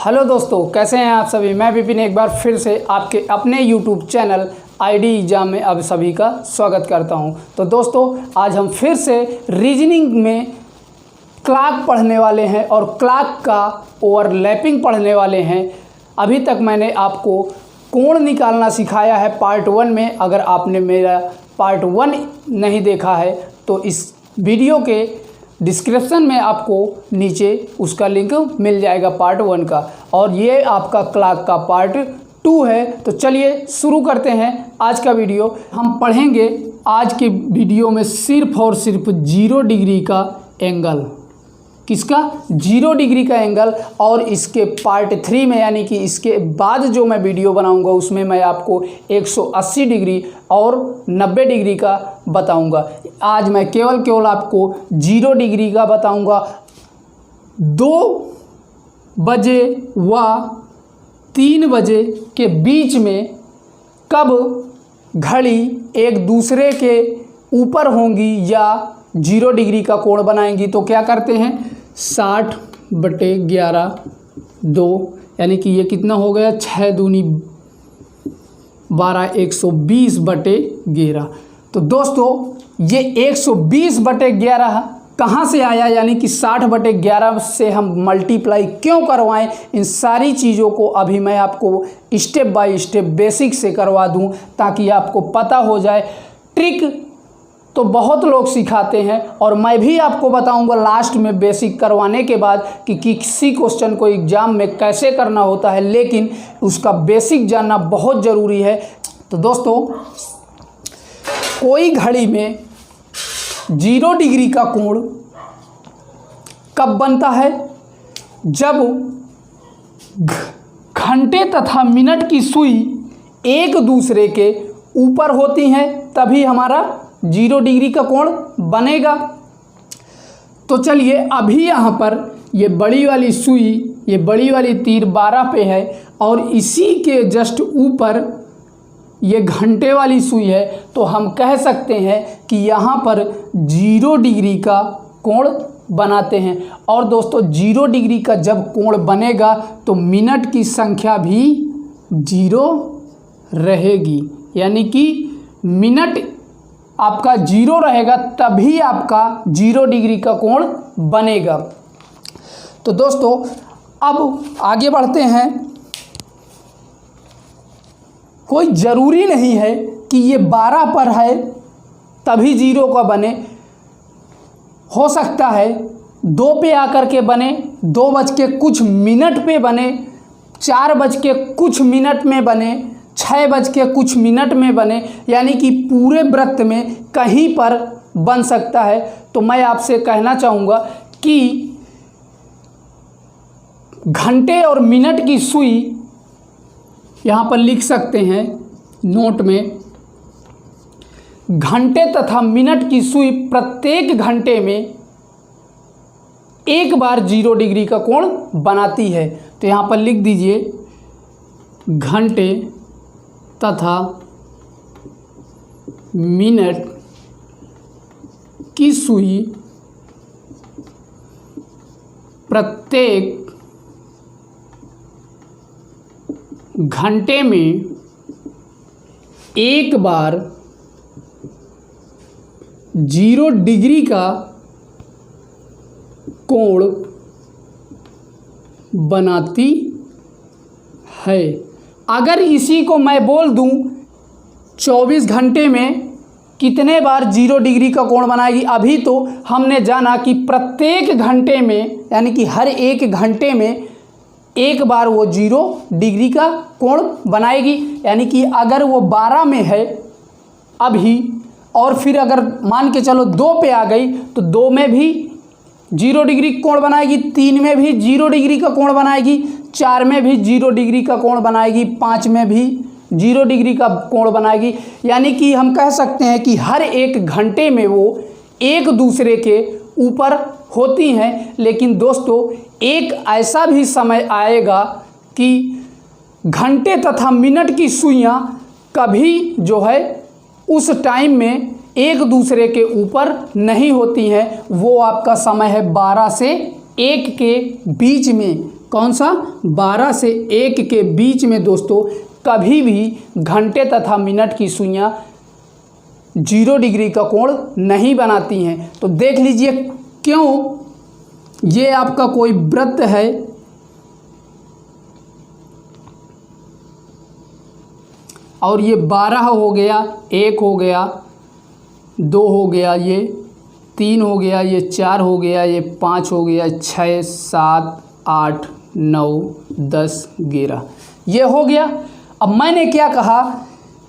Hello दोस्तों, कैसे हैं आप सभी। मैं विपिन एक बार फिर से आपके अपने यूट्यूब चैनल आईडी एग्ज़ाम में आप सभी का स्वागत करता हूं। तो दोस्तों, आज हम फिर से रीजनिंग में क्लॉक पढ़ने वाले हैं और क्लॉक का ओवरलैपिंग पढ़ने वाले हैं। अभी तक मैंने आपको कोण निकालना सिखाया है पार्ट 1 में। अगर आपने मेरा पार्ट 1 नहीं देखा है तो इस वीडियो के डिस्क्रिप्शन में आपको नीचे उसका लिंक मिल जाएगा पार्ट 1 का, और ये आपका क्लॉक का पार्ट 2 है। तो चलिए शुरू करते हैं आज का वीडियो। हम पढ़ेंगे आज के वीडियो में सिर्फ और सिर्फ 0 डिग्री का एंगल। किसका? 0 डिग्री का एंगल। और इसके पार्ट 3 में, यानी कि इसके बाद जो मैं वीडियो बनाऊंगा उसमें मैं आपको 180 डिग्री और 90 डिग्री का बताऊंगा। आज मैं केवल आपको 0 डिग्री का बताऊंगा। 2 बजे व 3 बजे के बीच में कब घड़ी एक दूसरे के ऊपर होंगी या 0 डिग्री का कोण बनाएंगी, तो क्या करते हैं 60/11 2, यानी कि ये कितना हो गया 6 दूनी 12 120/11। तो दोस्तों, ये 120/11 कहाँ से आया, यानी कि 60/11 से हम मल्टीप्लाई क्यों करवाएं, इन सारी चीज़ों को अभी मैं आपको स्टेप बाय स्टेप बेसिक से करवा दूं ताकि आपको पता हो जाए। ट्रिक तो बहुत लोग सिखाते हैं और मैं भी आपको बताऊंगा लास्ट में बेसिक करवाने के बाद कि किसी क्वेश्चन को एग्ज़ाम में कैसे करना होता है, लेकिन उसका बेसिक जानना बहुत ज़रूरी है। तो दोस्तों, कोई घड़ी में 0 डिग्री का कोण कब बनता है? जब घंटे तथा मिनट की सुई एक दूसरे के ऊपर होती हैं, तभी हमारा 0 डिग्री का कोण बनेगा। तो चलिए, अभी यहाँ पर ये बड़ी वाली सुई, ये बड़ी वाली तीर 12 पे है और इसी के जस्ट ऊपर ये घंटे वाली सुई है, तो हम कह सकते हैं कि यहाँ पर 0 डिग्री का कोण बनाते हैं। और दोस्तों, 0 डिग्री का जब कोण बनेगा तो मिनट की संख्या भी 0 रहेगी, यानी कि मिनट आपका 0 रहेगा तभी आपका 0 डिग्री का कोण बनेगा। तो दोस्तों, अब आगे बढ़ते हैं। कोई ज़रूरी नहीं है कि ये 12 पर है तभी 0 का बने। हो सकता है 2 पे आकर के बने, 2 बज के कुछ मिनट पे बने, 4 बज के कुछ मिनट में बने, 6 बज के कुछ मिनट में बने, यानी कि पूरे वृत्त में कहीं पर बन सकता है। तो मैं आपसे कहना चाहूँगा कि घंटे और मिनट की सुई यहाँ पर लिख सकते हैं नोट में। घंटे तथा मिनट की सुई प्रत्येक घंटे में एक बार 0 डिग्री का कोण बनाती है। तो यहाँ पर लिख दीजिए, घंटे तथा मिनट की सुई प्रत्येक घंटे में एक बार 0 डिग्री का कोण बनाती है। अगर इसी को मैं बोल दूं 24 घंटे में कितने बार 0 डिग्री का कोण बनाएगी, अभी तो हमने जाना कि प्रत्येक घंटे में, यानी कि हर एक घंटे में एक बार वो 0 डिग्री का कोण बनाएगी। यानी कि अगर वो 12 में है अभी, और फिर अगर मान के चलो 2 पे आ गई तो 2 में भी 0 डिग्री कोण बनाएगी, 3 में भी 0 डिग्री का कोण बनाएगी, 4 में भी 0 डिग्री का कोण बनाएगी, 5 में भी 0 डिग्री का कोण बनाएगी। यानी कि हम कह सकते हैं कि हर एक घंटे में वो एक दूसरे के ऊपर होती हैं। लेकिन दोस्तों, एक ऐसा भी समय आएगा कि घंटे तथा मिनट की सुइयां कभी जो है उस टाइम में एक दूसरे के ऊपर नहीं होती हैं। वो आपका समय है 12 से 1 के बीच में, कौन सा? 12 से 1 के बीच में दोस्तों कभी भी घंटे तथा मिनट की सुइयां 0 डिग्री का कोण नहीं बनाती हैं। तो देख लीजिए क्यों, ये आपका कोई वृत्त है और ये 12 हो गया, 1 हो गया, 2 हो गया, ये 3 हो गया, ये 4 हो गया, ये 5 हो गया, 6 7 8 9 10 11, ये हो गया। अब मैंने क्या कहा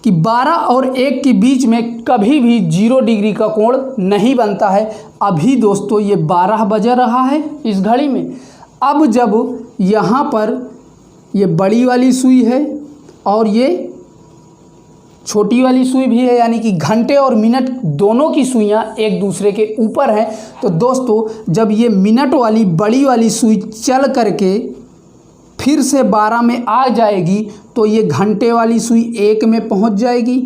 कि 12 और 1 के बीच में कभी भी 0 डिग्री का कोण नहीं बनता है। अभी दोस्तों ये 12 बज रहा है इस घड़ी में। अब जब यहाँ पर ये बड़ी वाली सुई है और ये छोटी वाली सुई भी है, यानी कि घंटे और मिनट दोनों की सुइयां एक दूसरे के ऊपर हैं, तो दोस्तों जब ये मिनट वाली बड़ी वाली सुई चल करके फिर से 12 में आ जाएगी तो ये घंटे वाली सुई 1 में पहुंच जाएगी,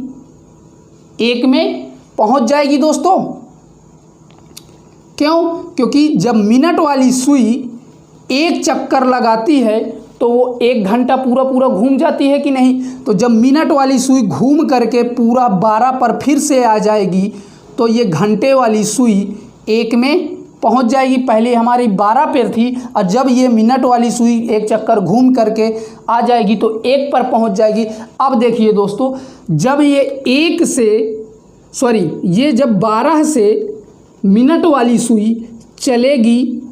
1 में पहुंच जाएगी दोस्तों। क्यों? क्योंकि जब मिनट वाली सुई 1 चक्कर लगाती है तो वो 1 घंटा पूरा पूरा घूम जाती है कि नहीं? तो जब मिनट वाली सुई घूम करके पूरा 12 पर फिर से आ जाएगी तो ये घंटे वाली सुई 1 में पहुंच जाएगी। पहले हमारी 12 पर थी और जब ये मिनट वाली सुई 1 चक्कर घूम करके आ जाएगी तो 1 पर पहुंच जाएगी। अब देखिए दोस्तों, जब ये जब 12 से मिनट वाली सुई चलेगी,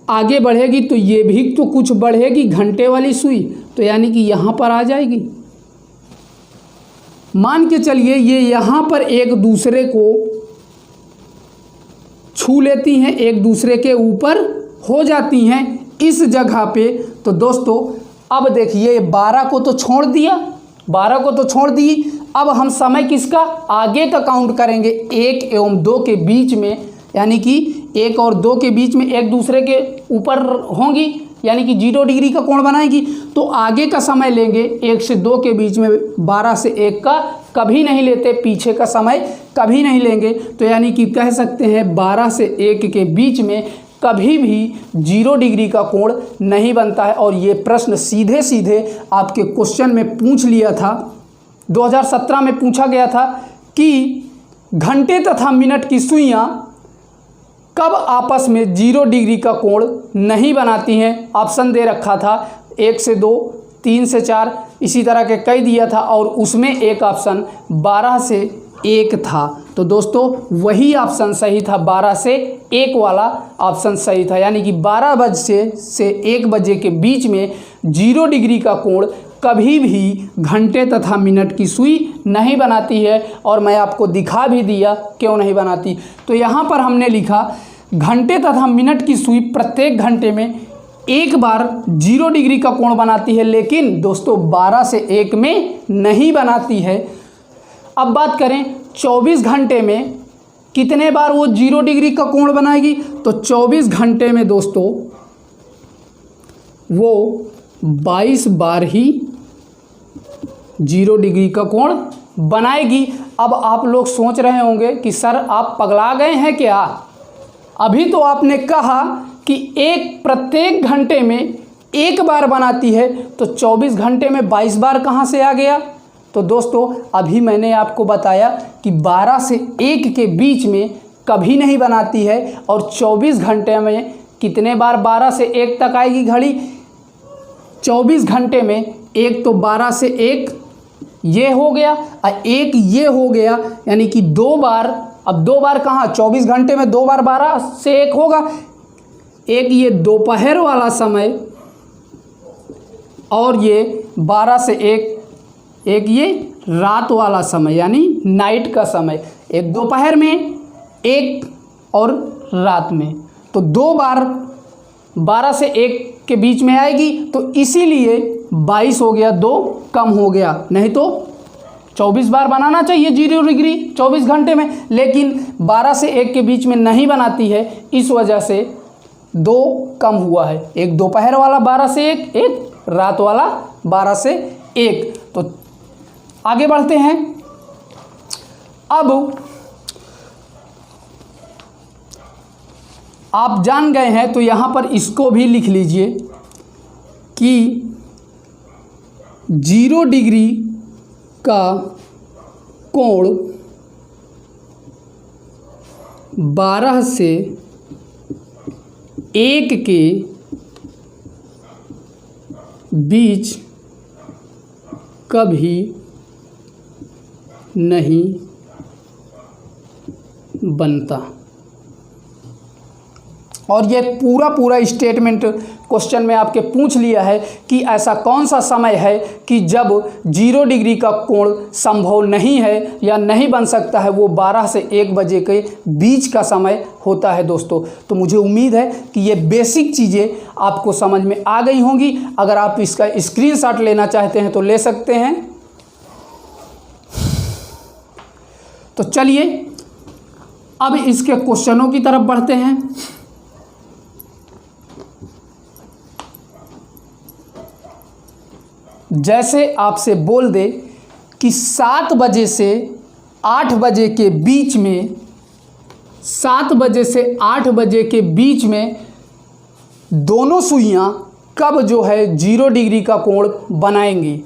आगे बढ़ेगी, तो ये भी तो कुछ बढ़ेगी घंटे वाली सुई, तो यानी कि यहाँ पर आ जाएगी। मान के चलिए ये यहाँ पर एक दूसरे को छू लेती हैं, एक दूसरे के ऊपर हो जाती हैं इस जगह पे। तो दोस्तों अब देखिए 12 को तो छोड़ दिया, 12 को तो छोड़ दी। अब हम समय किसका आगे का काउंट करेंगे, 1 एवं 2 के बीच में, यानी कि 1 और 2 के बीच में एक दूसरे के ऊपर होंगी, यानी कि 0 डिग्री का कोण बनाएगी। तो आगे का समय लेंगे 1 से 2 के बीच में, 12 से 1 का कभी नहीं लेते, पीछे का समय कभी नहीं लेंगे। तो यानी कि कह सकते हैं 12 से 1 के बीच में कभी भी 0 डिग्री का कोण नहीं बनता है। और ये प्रश्न सीधे सीधे आपके क्वेश्चन में पूछ लिया था, 2017 में पूछा गया था कि घंटे तथा मिनट की सुइयां कब आपस में 0 डिग्री का कोण नहीं बनाती हैं। ऑप्शन दे रखा था 1 से 2, 3 से 4, इसी तरह के कई दिया था और उसमें एक ऑप्शन 12 से 1 था। तो दोस्तों वही ऑप्शन सही था, 12 से 1 वाला ऑप्शन सही था, यानी कि 12 बजे से 1 बजे के बीच में 0 डिग्री का कोण कभी भी घंटे तथा मिनट की सुई नहीं बनाती है। और मैं आपको दिखा भी दिया क्यों नहीं बनाती। तो यहाँ पर हमने लिखा घंटे तथा मिनट की सुई प्रत्येक घंटे में 1 बार 0 डिग्री का कोण बनाती है, लेकिन दोस्तों 12 से 1 में नहीं बनाती है। अब बात करें 24 घंटे में कितने बार वो 0 डिग्री का कोण बनाएगी, तो 24 घंटे में दोस्तों वो 22 बार ही 0 डिग्री का कोण बनाएगी। अब आप लोग सोच रहे होंगे कि सर आप पगला गए हैं क्या, अभी तो आपने कहा कि प्रत्येक घंटे में 1 बार बनाती है, तो 24 घंटे में 22 बार कहाँ से आ गया। तो दोस्तों अभी मैंने आपको बताया कि 12 से 1 के बीच में कभी नहीं बनाती है। और 24 घंटे में कितने बार 12 से 1 तक आएगी घड़ी, 24 घंटे में 1 तो 12 से 1 ये हो गया और 1 ये हो गया, यानी कि 2 बार। अब 2 बार कहाँ, 24 घंटे में 2 बार 12 से 1 होगा। एक ये दोपहर वाला समय और ये 12 से 1 ये रात वाला समय, यानी नाइट का समय, एक दोपहर में 1 और रात में। तो 2 बार 12 से 1 के बीच में आएगी, तो इसीलिए 22 हो गया, 2 कम हो गया, नहीं तो 24 बार बनाना चाहिए 0 डिग्री 24 घंटे में, लेकिन 12 से 1 के बीच में नहीं बनाती है, इस वजह से 2 कम हुआ है। एक दोपहर वाला 12 से 1, एक रात वाला 12 से 1। तो आगे बढ़ते हैं। अब आप जान गए हैं तो यहाँ पर इसको भी लिख लीजिए कि 0 डिग्री का कोण 12 से 1 के बीच कभी नहीं बनता। और ये पूरा स्टेटमेंट क्वेश्चन में आपके पूछ लिया है कि ऐसा कौन सा समय है कि जब 0 डिग्री का कोण संभव नहीं है या नहीं बन सकता है, वो 12 से 1 बजे के बीच का समय होता है दोस्तों। तो मुझे उम्मीद है कि ये बेसिक चीज़ें आपको समझ में आ गई होंगी। अगर आप इसका स्क्रीनशॉट लेना चाहते हैं तो ले सकते हैं। तो चलिए अब इसके क्वेश्चनों की तरफ बढ़ते हैं। जैसे आपसे बोल दे कि 7 बजे से 8 बजे के बीच में 7 बजे से 8 बजे के बीच में दोनों सुइयां कब जो है 0 डिग्री का कोण बनाएंगी,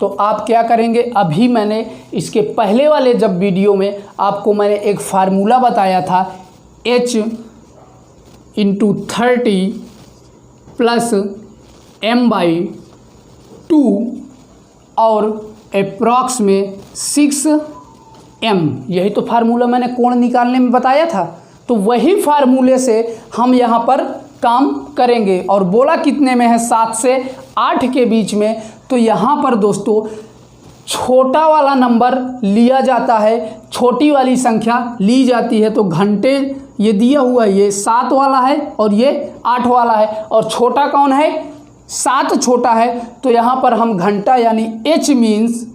तो आप क्या करेंगे। अभी मैंने इसके पहले वाले जब वीडियो में आपको मैंने एक फार्मूला बताया था, h × 30 + m/2 और अप्रॉक्स में 6m, यही तो फार्मूला मैंने कोण निकालने में बताया था। तो वही फार्मूले से हम यहाँ पर काम करेंगे। और बोला कितने में है, 7 से 8 के बीच में। तो यहाँ पर दोस्तों छोटा वाला नंबर लिया जाता है, छोटी वाली संख्या ली जाती है। तो घंटे ये दिया हुआ है, ये 7 वाला है और ये 8 वाला है, और छोटा कौन है, 7 छोटा है। तो यहाँ पर हम घंटा यानी h मीन्स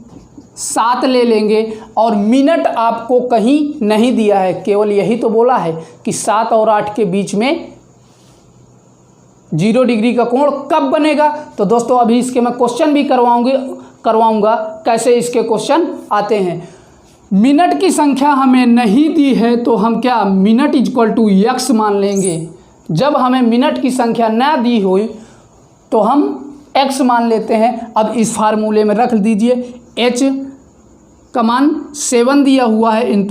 7 ले लेंगे। और मिनट आपको कहीं नहीं दिया है, केवल यही तो बोला है कि 7 और 8 के बीच में 0 डिग्री का कोण कब बनेगा। तो दोस्तों अभी इसके मैं क्वेश्चन भी करवाऊंगा कैसे इसके क्वेश्चन आते हैं। मिनट की संख्या हमें नहीं दी है तो हम क्या मिनट = x मान लेंगे। जब हमें मिनट की संख्या ना दी हुई तो हम x मान लेते हैं। अब इस फार्मूले में रख दीजिए, h का मान 7 दिया हुआ है ×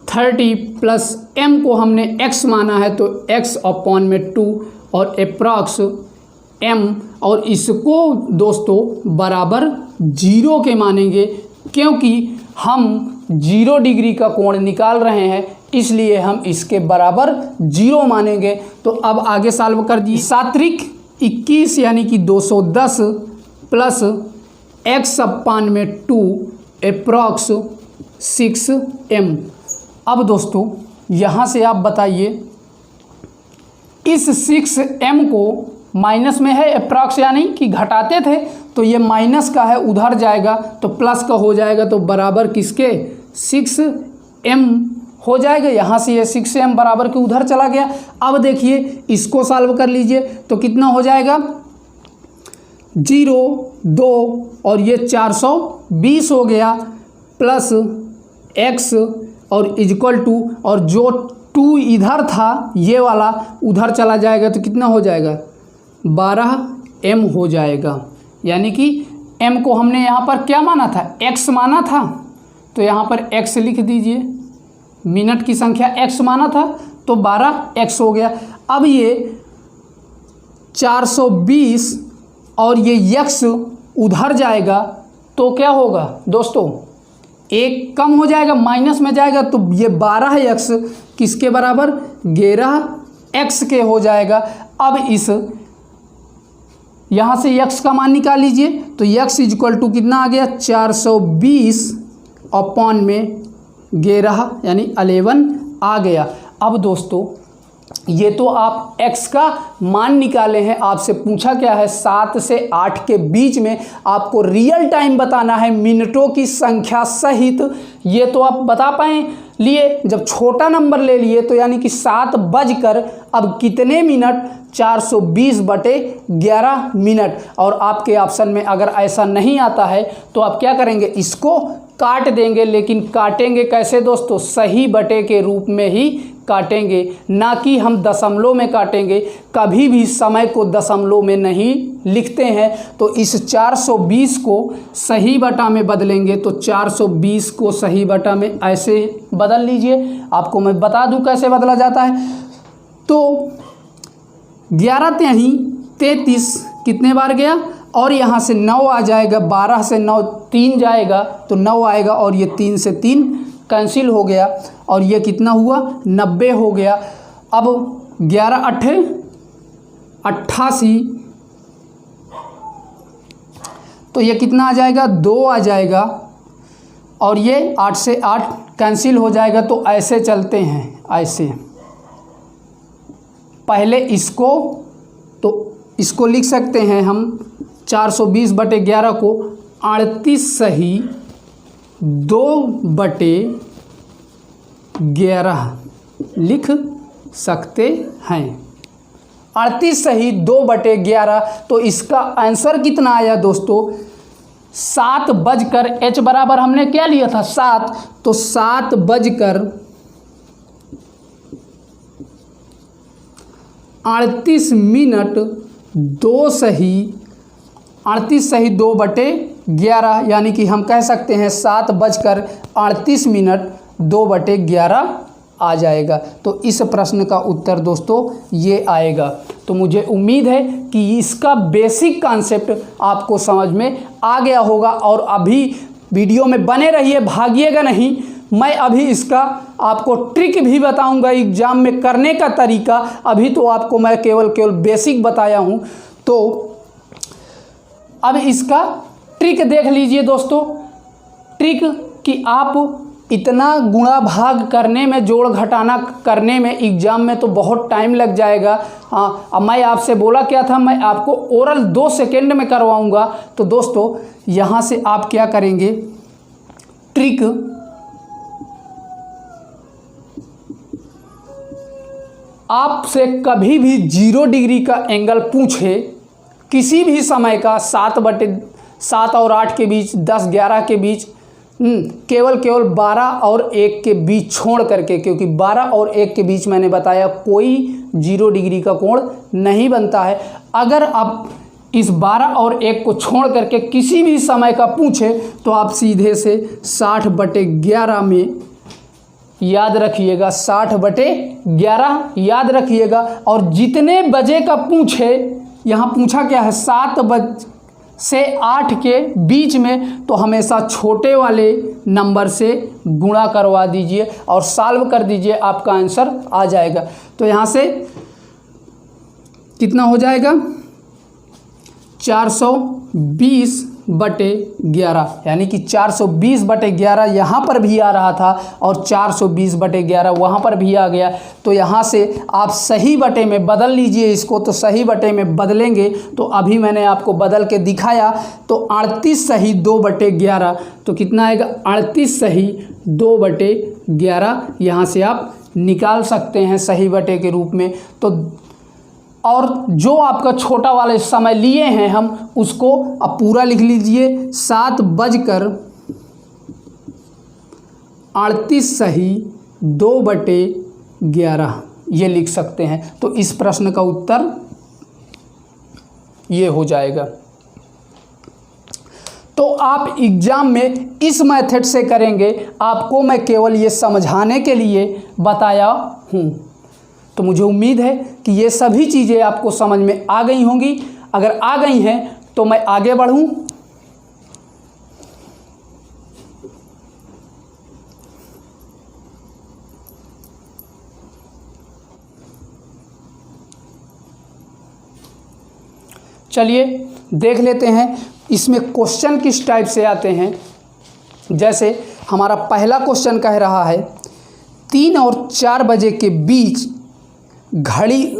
30 + m को हमने x माना है तो x/2 और अप्रॉक्स m, और इसको दोस्तों बराबर 0 के मानेंगे, क्योंकि हम 0 डिग्री का कोण निकाल रहे हैं, इसलिए हम इसके बराबर 0 मानेंगे। तो अब आगे सॉल्व कर दिए। 7 × 21 यानी कि 210 + x/2 अप्रॉक्स 6m। अब दोस्तों यहाँ से आप बताइए, इस 6m को माइनस में है, अप्रॉक्स यानी कि घटाते थे, तो ये माइनस का है उधर जाएगा तो प्लस का हो जाएगा, तो बराबर किसके 6m हो जाएगा। यहाँ से ये 6m बराबर के उधर चला गया। अब देखिए इसको सॉल्व कर लीजिए तो कितना हो जाएगा, 0 2 और ये 420 हो गया प्लस x और = और जो 2 इधर था ये वाला उधर चला जाएगा तो कितना हो जाएगा 12m हो जाएगा। यानी कि m को हमने यहाँ पर क्या माना था, x माना था, तो यहाँ पर x लिख दीजिए। मिनट की संख्या x माना था तो 12x हो गया। अब ये 420 और ये x उधर जाएगा तो क्या होगा दोस्तों, 1 कम हो जाएगा, माइनस में जाएगा, तो ये 12x किसके बराबर 11x के हो जाएगा। अब इस यहाँ से x का मान निकाल लीजिए तो x = कितना आ गया 420/11 यानी 11 आ गया। अब दोस्तों ये तो आप x का मान निकाले हैं, आपसे पूछा क्या है 7 से 8 के बीच में आपको रियल टाइम बताना है मिनटों की संख्या सहित। ये तो आप बता पाए लिए, जब छोटा नंबर ले लिए तो यानी कि 7 बजकर अब कितने मिनट 420/11 मिनट। और आपके ऑप्शन में अगर ऐसा नहीं आता है तो आप क्या करेंगे, इसको काट देंगे। लेकिन काटेंगे कैसे दोस्तों, सही बटे के रूप में ही काटेंगे, ना कि हम दशमलव में काटेंगे। कभी भी समय को दशमलव में नहीं लिखते हैं। तो इस 420 को सही बटा में बदलेंगे तो 420 को सही बटा में ऐसे बदल लीजिए। आपको मैं बता दूं कैसे बदला जाता है। तो 11 तिहाई 33 कितने बार गया, और यहाँ से 9 आ जाएगा, 12 से 9 3 जाएगा तो 9 आएगा, और ये 3 से 3 कैंसिल हो गया, और ये कितना हुआ 90 हो गया। अब 11 8 88, तो ये कितना आ जाएगा 2 आ जाएगा, और ये 8 से 8 कैंसिल हो जाएगा। तो ऐसे चलते हैं, ऐसे पहले इसको, तो इसको लिख सकते हैं हम 420/11 को 38 सही 2/11 लिख सकते हैं। 38 सही 2/11। तो इसका आंसर कितना आया दोस्तों 7 बजकर, h बराबर हमने क्या लिया था 7, तो 7 बजकर 38 मिनट 2 सही 38 सही 2/11, यानी कि हम कह सकते हैं 7 बजकर 38 मिनट 2/11 आ जाएगा। तो इस प्रश्न का उत्तर दोस्तों ये आएगा। तो मुझे उम्मीद है कि इसका बेसिक कॉन्सेप्ट आपको समझ में आ गया होगा, और अभी वीडियो में बने रहिए, भागिएगा नहीं। मैं अभी इसका आपको ट्रिक भी बताऊंगा, एग्जाम में करने का तरीका। अभी तो आपको मैं केवल बेसिक बताया हूं। तो अब इसका ट्रिक देख लीजिए दोस्तों। ट्रिक कि आप इतना गुणा भाग करने में, जोड़ घटाना करने में एग्ज़ाम में तो बहुत टाइम लग जाएगा। हाँ, अब मैं आपसे बोला क्या था, मैं आपको ओरल 2 सेकेंड में करवाऊंगा। तो दोस्तों यहाँ से आप क्या करेंगे, ट्रिक आपसे कभी भी 0 डिग्री का एंगल पूछे, किसी भी समय का 7 और 8 के बीच, 10 11 के बीच, केवल 12 और 1 के बीच छोड़ करके, क्योंकि 12 और 1 के बीच मैंने बताया कोई 0 डिग्री का कोण नहीं बनता है। अगर आप इस 12 और 1 को छोड़ करके किसी भी समय का पूछे तो आप सीधे से 60/11 में याद रखिएगा, 60/11 याद रखिएगा। और जितने बजे का पूछे, यहाँ पूछा क्या है 7 बज से 8 के बीच में, तो हमेशा छोटे वाले नंबर से गुणा करवा दीजिए और सॉल्व कर दीजिए, आपका आंसर आ जाएगा। तो यहाँ से कितना हो जाएगा 420/11, यानी कि 420/11 यहाँ पर भी आ रहा था और 420/11 वहाँ पर भी आ गया। तो यहाँ से आप सही बटे में बदल लीजिए इसको। तो सही बटे में बदलेंगे तो अभी मैंने आपको बदल के दिखाया। तो 38 सही 2/11, तो कितना आएगा 38 सही 2/11 यहाँ से आप निकाल सकते हैं सही बटे के रूप में। तो और जो आपका छोटा वाले समय लिए हैं हम उसको अब पूरा लिख लीजिए, 7 बजकर 38 सही 2/11 ये लिख सकते हैं। तो इस प्रश्न का उत्तर ये हो जाएगा। तो आप एग्जाम में इस मेथड से करेंगे, आपको मैं केवल ये समझाने के लिए बताया हूँ। तो मुझे उम्मीद है कि ये सभी चीज़ें आपको समझ में आ गई होंगी। अगर आ गई हैं तो मैं आगे बढ़ूं। चलिए देख लेते हैं इसमें क्वेश्चन किस टाइप से आते हैं। जैसे हमारा पहला क्वेश्चन कह रहा है 3 और 4 बजे के बीच घड़ी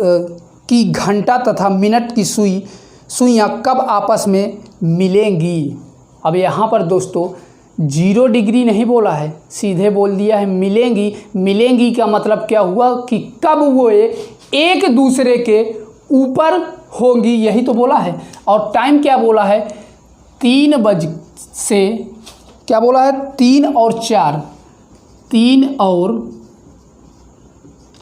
की घंटा तथा मिनट की सुइयाँ कब आपस में मिलेंगी। अब यहाँ पर दोस्तों 0 डिग्री नहीं बोला है, सीधे बोल दिया है मिलेंगी। मिलेंगी का मतलब क्या हुआ कि कब वो एक दूसरे के ऊपर होंगी, यही तो बोला है। और टाइम क्या बोला है 3 बज से, क्या बोला है 3 और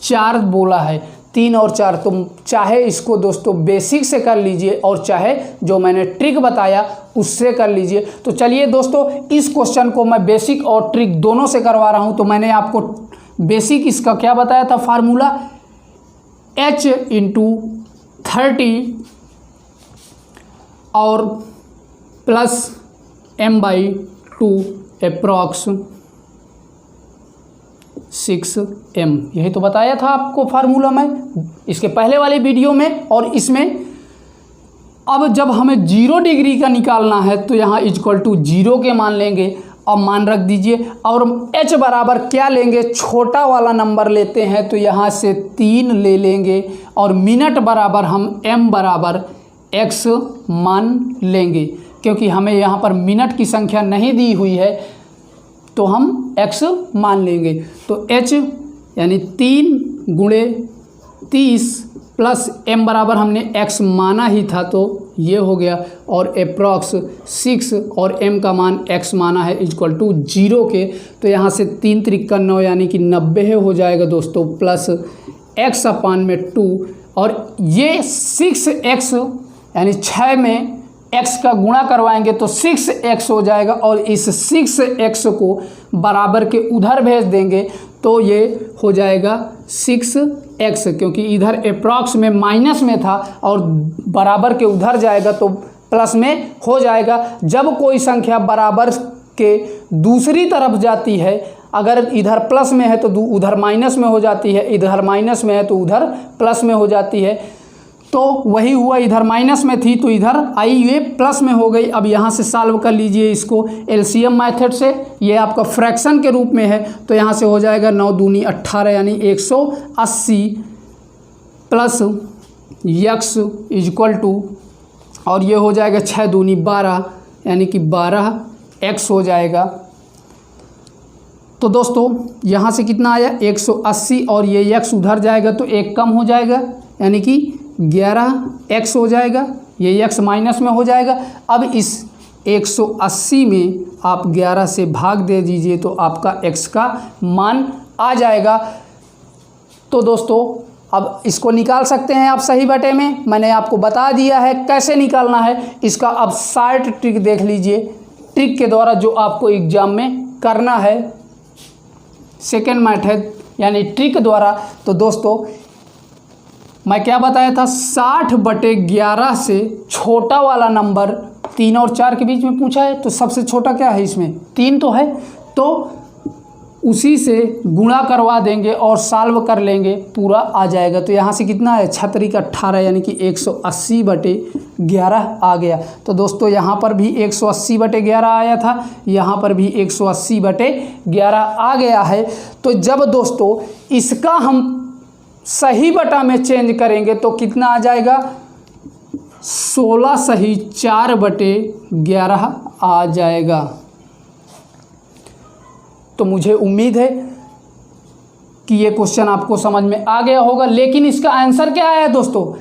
4 बोला है। 3 और 4। तो चाहे इसको दोस्तों बेसिक से कर लीजिए और चाहे जो मैंने ट्रिक बताया उससे कर लीजिए। तो चलिए दोस्तों, इस क्वेश्चन को मैं बेसिक और ट्रिक दोनों से करवा रहा हूं। तो मैंने आपको बेसिक इसका क्या बताया था, फार्मूला h इंटू 30 और प्लस m/2 अप्रॉक्स 6m। यही तो बताया था आपको फार्मूला में इसके पहले वाले वीडियो में। और इसमें अब जब हमें 0 डिग्री का निकालना है तो यहाँ इक्वल टू 0 के मान लेंगे। अब मान रख दीजिए और h बराबर क्या लेंगे, छोटा वाला नंबर लेते हैं तो यहाँ से 3 ले लेंगे और मिनट बराबर हम m बराबर x मान लेंगे, क्योंकि हमें यहाँ पर मिनट की संख्या नहीं दी हुई है तो हम x मान लेंगे। तो h यानी 3 गुणे 30 प्लस m बराबर हमने x माना ही था तो ये हो गया, और अप्रॉक्स 6 और m का मान x माना है इक्वल टू 0 के। तो यहाँ से 3 त्रिक 9 यानी कि 90 हो जाएगा दोस्तों, प्लस x अपान में 2 और ये 6x यानी 6 में x का गुणा करवाएंगे तो 6x हो जाएगा और इस 6x को बराबर के उधर भेज देंगे तो ये हो जाएगा 6x, क्योंकि इधर अप्रॉक्स में माइनस में था और बराबर के उधर जाएगा तो प्लस में हो जाएगा। जब कोई संख्या बराबर के दूसरी तरफ जाती है, अगर इधर प्लस में है तो उधर माइनस में हो जाती है, इधर माइनस में है तो उधर प्लस में हो जाती है। तो वही हुआ, इधर माइनस में थी तो इधर आई ये प्लस में हो गई। अब यहाँ से सॉल्व कर लीजिए इसको एलसीएम मेथड से, ये आपका फ्रैक्शन के रूप में है तो यहाँ से हो जाएगा 9 दूनी 18 यानी 180 प्लस x इक्वल टू, और ये हो जाएगा 6 दूनी 12 यानी कि 12x हो जाएगा। तो दोस्तों यहाँ से कितना आया 180 और ये x उधर जाएगा तो 1 कम हो जाएगा यानी कि 11x हो जाएगा, ये x माइनस में हो जाएगा। अब इस 180 में आप 11 से भाग दे दीजिए तो आपका x का मान आ जाएगा। तो दोस्तों अब इसको निकाल सकते हैं आप सही बटे में, मैंने आपको बता दिया है कैसे निकालना है इसका। अब शॉर्ट ट्रिक देख लीजिए, ट्रिक के द्वारा जो आपको एग्जाम में करना है, सेकेंड मेथड यानी ट्रिक द्वारा। तो दोस्तों मैं क्या बताया था, 60/11 से छोटा वाला नंबर 3 और 4 के बीच में पूछा है तो सबसे छोटा क्या है इसमें 3 तो है, तो उसी से गुणा करवा देंगे और सॉल्व कर लेंगे, पूरा आ जाएगा। तो यहाँ से कितना है 6 18 यानी कि 180/11 आ गया। तो दोस्तों यहाँ पर भी 180/11 आया था, यहाँ पर भी 180/11 आ गया है। तो जब दोस्तों इसका हम सही बटा में चेंज करेंगे तो कितना आ जाएगा 16 सही 4/11 आ जाएगा। तो मुझे उम्मीद है कि ये क्वेश्चन आपको समझ में आ गया होगा। लेकिन इसका आंसर क्या आया दोस्तों,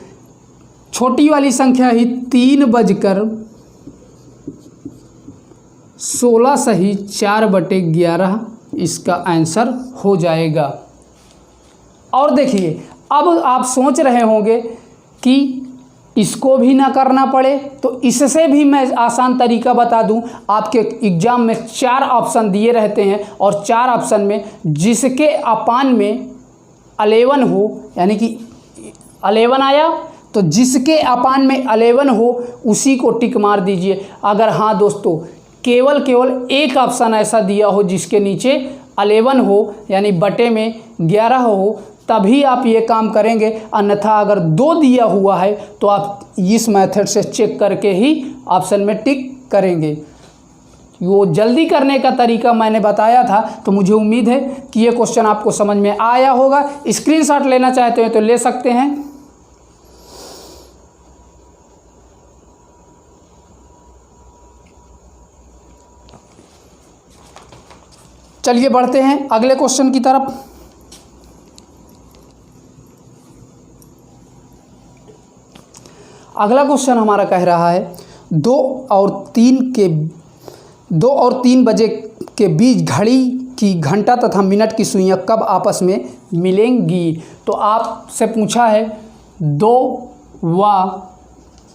छोटी वाली संख्या ही 3/16 सही 4/11 इसका आंसर हो जाएगा। और देखिए अब आप सोच रहे होंगे कि इसको भी ना करना पड़े, तो इससे भी मैं आसान तरीका बता दूं। आपके एग्ज़ाम में 4 ऑप्शन दिए रहते हैं और 4 ऑप्शन में जिसके अपान में 11 हो यानी कि 11 आया तो जिसके अपान में 11 हो उसी को टिक मार दीजिए। अगर हाँ दोस्तों केवल एक ऑप्शन ऐसा दिया हो जिसके नीचे 11 हो यानी बटे में 11 हो तभी आप ये काम करेंगे, अन्यथा अगर 2 दिया हुआ है तो आप इस मेथड से चेक करके ही ऑप्शन में टिक करेंगे। वो जल्दी करने का तरीका मैंने बताया था। तो मुझे उम्मीद है कि ये क्वेश्चन आपको समझ में आया होगा। स्क्रीनशॉट लेना चाहते हैं तो ले सकते हैं। चलिए बढ़ते हैं अगले क्वेश्चन की तरफ। अगला क्वेश्चन हमारा कह रहा है 2 और 3 बजे के बीच घड़ी की घंटा तथा मिनट की सुइयां कब आपस में मिलेंगी। तो आपसे पूछा है 2 व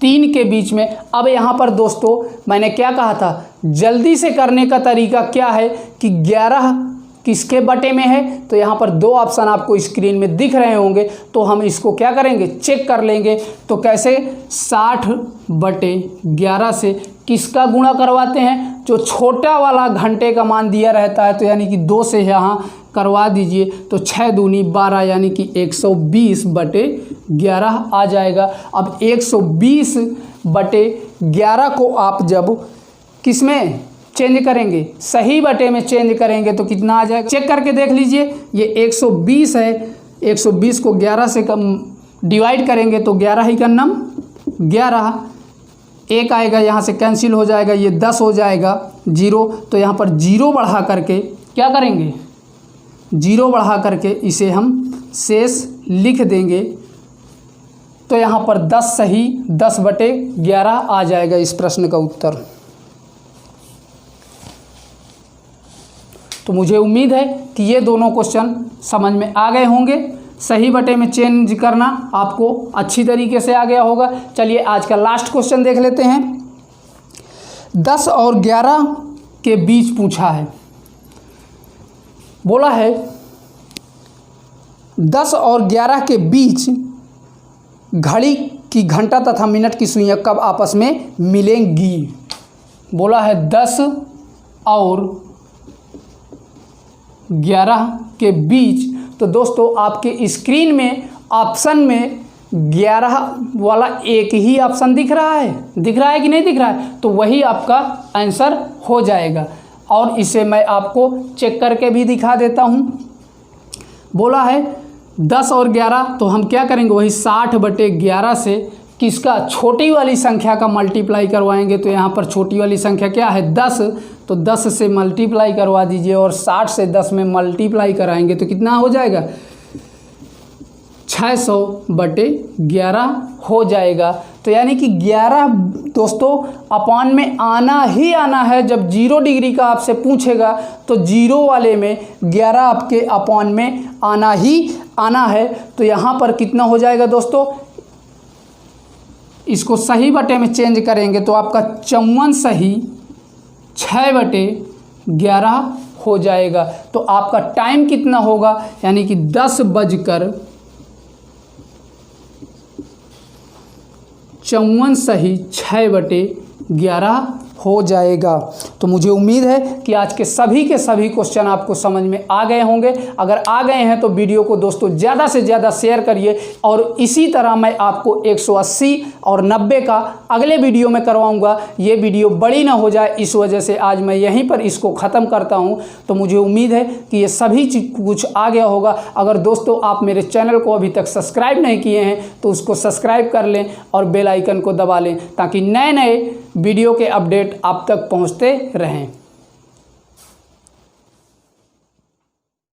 3 के बीच में। अब यहाँ पर दोस्तों मैंने क्या कहा था, जल्दी से करने का तरीका क्या है कि 11 किसके बटे में है, तो यहाँ पर 2 ऑप्शन आपको स्क्रीन में दिख रहे होंगे। तो हम इसको क्या करेंगे, चेक कर लेंगे। तो कैसे, 60/11 से किसका गुणा करवाते हैं, जो छोटा वाला घंटे का मान दिया रहता है, तो यानी कि 2 से यहाँ करवा दीजिए। तो 6 दूनी 12 यानी कि 120/11 आ जाएगा। अब 120/11 को आप जब किस में चेंज करेंगे, सही बटे में चेंज करेंगे तो कितना आ जाएगा, चेक करके देख लीजिए। ये 120 है, 120 को 11 से कम डिवाइड करेंगे तो 11 ही का नम 11, 1 आएगा, यहाँ से कैंसिल हो जाएगा, ये 10 हो जाएगा 0। तो यहाँ पर 0 बढ़ा करके क्या करेंगे, 0 बढ़ा करके इसे हम शेष लिख देंगे। तो यहाँ पर 10 सही 10/11 आ जाएगा इस प्रश्न का उत्तर। तो मुझे उम्मीद है कि ये दोनों क्वेश्चन समझ में आ गए होंगे। सही बटे में चेंज करना आपको अच्छी तरीके से आ गया होगा। चलिए आज का लास्ट क्वेश्चन देख लेते हैं। 10 और 11 के बीच पूछा है, बोला है 10 और 11 के बीच घड़ी की घंटा तथा मिनट की सुइयां कब आपस में मिलेंगी। बोला है 10 और 11 के बीच। तो दोस्तों आपके स्क्रीन में ऑप्शन में 11 वाला एक ही ऑप्शन दिख रहा है कि नहीं दिख रहा है, तो वही आपका आंसर हो जाएगा। और इसे मैं आपको चेक करके भी दिखा देता हूँ। बोला है 10 और 11, तो हम क्या करेंगे, वही 60/11 से किसका, छोटी वाली संख्या का मल्टीप्लाई करवाएंगे। तो यहाँ पर छोटी वाली संख्या क्या है, 10, तो 10 से मल्टीप्लाई करवा दीजिए और 60 से 10 में मल्टीप्लाई कराएंगे तो कितना हो जाएगा, 600/11 हो जाएगा। तो यानी कि 11 दोस्तों अपान में आना ही आना है। जब 0 डिग्री का आपसे पूछेगा तो 0 वाले में 11 आपके अपान में आना ही आना है। तो यहाँ पर कितना हो जाएगा दोस्तों, इसको सही बटे में चेंज करेंगे तो आपका 54 सही 6/11 हो जाएगा। तो आपका टाइम कितना होगा, यानी कि 10:54 सही 6/11 हो जाएगा। तो मुझे उम्मीद है कि आज के सभी क्वेश्चन आपको समझ में आ गए होंगे। अगर आ गए हैं तो वीडियो को दोस्तों ज़्यादा से ज़्यादा शेयर करिए। और इसी तरह मैं आपको 180 और 90 का अगले वीडियो में करवाऊंगा। ये वीडियो बड़ी ना हो जाए, इस वजह से आज मैं यहीं पर इसको ख़त्म करता हूं। तो मुझे उम्मीद है कि ये सभी चीज़ कुछ आ गया होगा। अगर दोस्तों आप मेरे चैनल को अभी तक सब्सक्राइब नहीं किए हैं तो उसको सब्सक्राइब कर लें और बेल आइकन को दबा लें, ताकि नए नए वीडियो के अपडेट आप तक पहुंचते रहें।